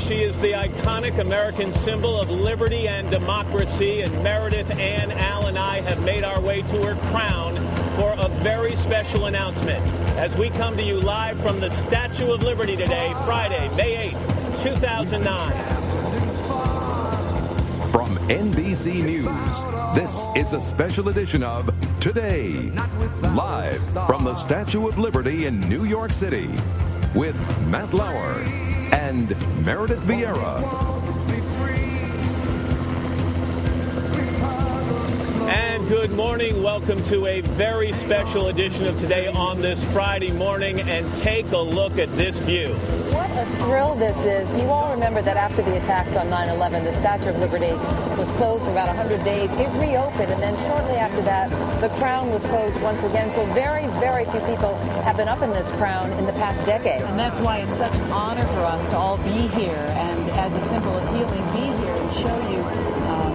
She is the iconic American symbol of liberty and democracy, and Meredith Ann Al and I have made our way to her crown for a very special announcement as we come to you live from the Statue of Liberty today, Friday, May 8th, 2009. From NBC News, this is a special edition of Today, live from the Statue of Liberty in New York City, with Matt Lauer and Meredith Vieira. And good morning. Welcome to a very special edition of Today on this Friday morning. And take a look at this view. What a thrill this is. You all remember that after the attacks on 9/11, the Statue of Liberty was closed for about 100 days. It reopened, and then shortly after that, the crown was closed once again. So very, very few people have been up in this crown in the past decade. And that's why it's such an honor for us to all be here, and as a symbol of healing, be here and show you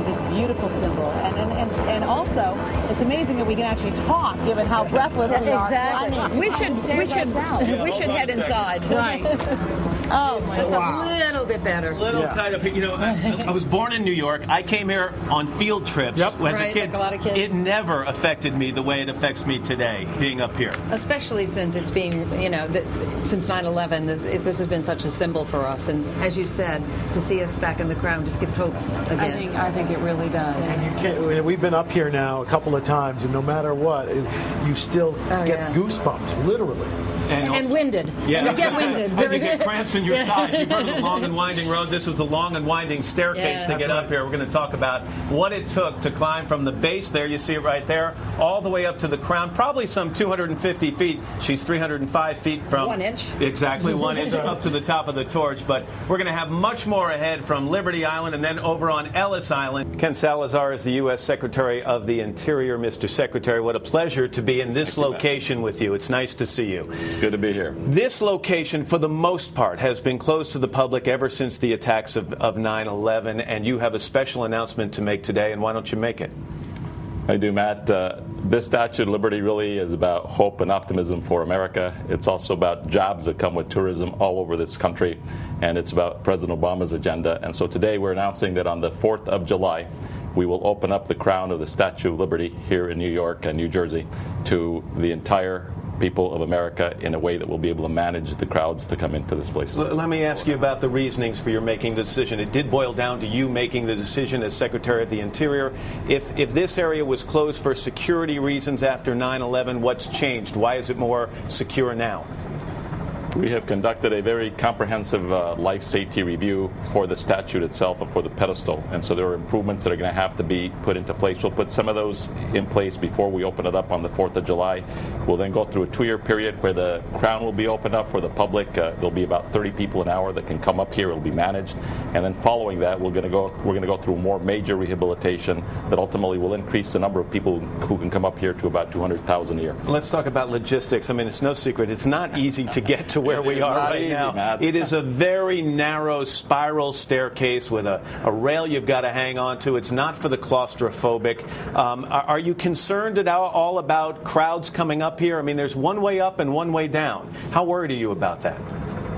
this beautiful symbol. And also, it's amazing that we can actually talk, given how breathless we are. Exactly. We should head inside. Right. Oh, just a little bit better. Kind of, you know, I was born in New York. I came here on field trips as a kid. Like a lot of kids. It never affected me the way it affects me today, being up here. Especially since it's being, you know, since 9/11, this has been such a symbol for us. And as you said, to see us back in the crown just gives hope again. I think it really does. And we've been up here now a couple of times, and no matter what, you still get goosebumps, literally. And winded. Yeah. And you get winded. And you get cramps in your thighs. You've heard of the long and winding road. This was the long and winding staircase to get up here. We're going to talk about what it took to climb from the base there, you see it right there, all the way up to the crown, probably some 250 feet. She's 305 feet from 1 inch. Exactly, 1 inch up to the top of the torch. But we're going to have much more ahead from Liberty Island and then over on Ellis Island. Ken Salazar is the U.S. Secretary of the Interior. Mr. Secretary, what a pleasure to be in this location with you. It's nice to see you. It's good to be here. This location, for the most part, has been closed to the public ever since the attacks of 9/11, and you have a special announcement to make today, and why don't you make it? I do, Matt. This Statue of Liberty really is about hope and optimism for America. It's also about jobs that come with tourism all over this country, and it's about President Obama's agenda. And so today we're announcing that on the 4th of July, we will open up the crown of the Statue of Liberty here in New York and New Jersey to the entire people of America in a way that will be able to manage the crowds to come into this place. Let me ask you about the reasonings for your making the decision. It did boil down to you making the decision as Secretary of the Interior. If this area was closed for security reasons after 9/11, what's changed? Why is it more secure now? We have conducted a very comprehensive life safety review for the statue itself and for the pedestal, and so there are improvements that are going to have to be put into place. We'll put some of those in place before we open it up on the 4th of July. We'll then go through a 2-year period where the crown will be opened up for the public. There'll be about 30 people an hour that can come up here. It'll be managed, and then following that, we're going to go through more major rehabilitation that ultimately will increase the number of people who can come up here to about 200,000 a year. Let's talk about logistics. I mean, it's no secret. It's not easy to get to where we are right now. Matt. It is a very narrow spiral staircase with a rail you've got to hang on to. It's not for the claustrophobic. Are you concerned at all about crowds coming up here? I mean, there's one way up and one way down. How worried are you about that?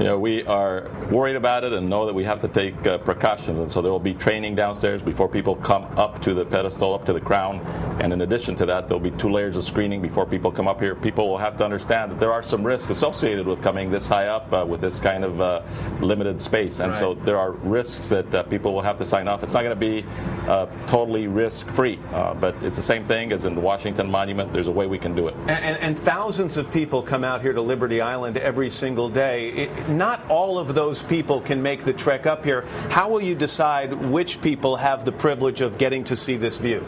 You know, we are worried about it and know that we have to take precautions, and so there will be training downstairs before people come up to the pedestal, up to the crown, and in addition to that, there will be 2 layers of screening before people come up here. People will have to understand that there are some risks associated with coming this high up with this kind of limited space, and so there are risks that people will have to sign off. It's not going to be totally risk-free, but it's the same thing as in the Washington Monument. There's a way we can do it. And thousands of people come out here to Liberty Island every single day. Not all of those people can make the trek up here. How will you decide which people have the privilege of getting to see this view?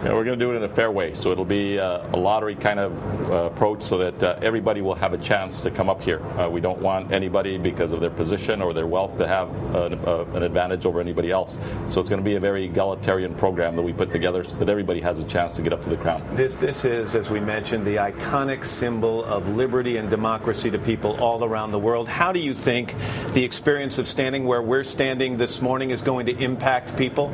You know, we're going to do it in a fair way, so it'll be a lottery kind of approach so that everybody will have a chance to come up here. We don't want anybody, because of their position or their wealth, to have an advantage over anybody else. So it's going to be a very egalitarian program that we put together so that everybody has a chance to get up to the crown. This is, as we mentioned, the iconic symbol of liberty and democracy to people all around the world. How do you think the experience of standing where we're standing this morning is going to impact people?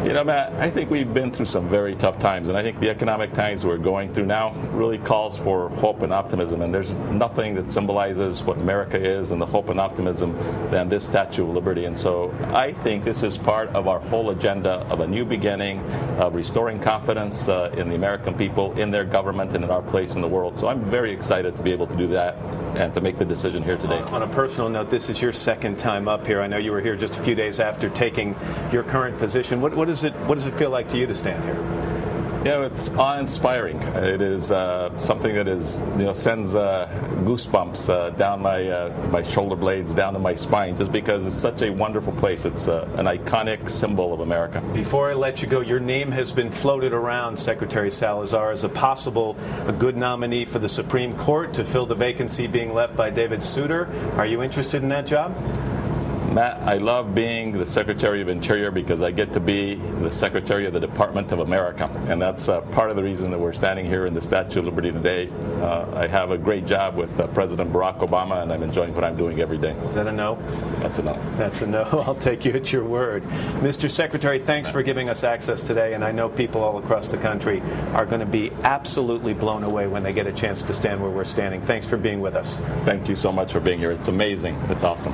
You know, Matt, I think we've been through some very tough times, and I think the economic times we're going through now really calls for hope and optimism, and there's nothing that symbolizes what America is and the hope and optimism than this Statue of Liberty. And so I think this is part of our whole agenda of a new beginning, of restoring confidence in the American people, in their government, and in our place in the world. So I'm very excited to be able to do that and to make the decision here today. On a personal note, this is your second time up here. I know you were here just a few days after taking your current position. What does it feel like to you to stand here? You know, it's awe-inspiring. It is something that is, sends goosebumps down my shoulder blades, down to my spine, just because it's such a wonderful place. It's an iconic symbol of America. Before I let you go, your name has been floated around, Secretary Salazar, as a good nominee for the Supreme Court to fill the vacancy being left by David Souter. Are you interested in that job? Matt, I love being the Secretary of Interior because I get to be the Secretary of the Department of America, and that's part of the reason that we're standing here in the Statue of Liberty today. I have a great job with President Barack Obama, and I'm enjoying what I'm doing every day. Is that a no? That's a no. That's a no. I'll take you at your word. Mr. Secretary, thanks for giving us access today, and I know people all across the country are going to be absolutely blown away when they get a chance to stand where we're standing. Thanks for being with us. Thank you so much for being here. It's amazing. It's awesome.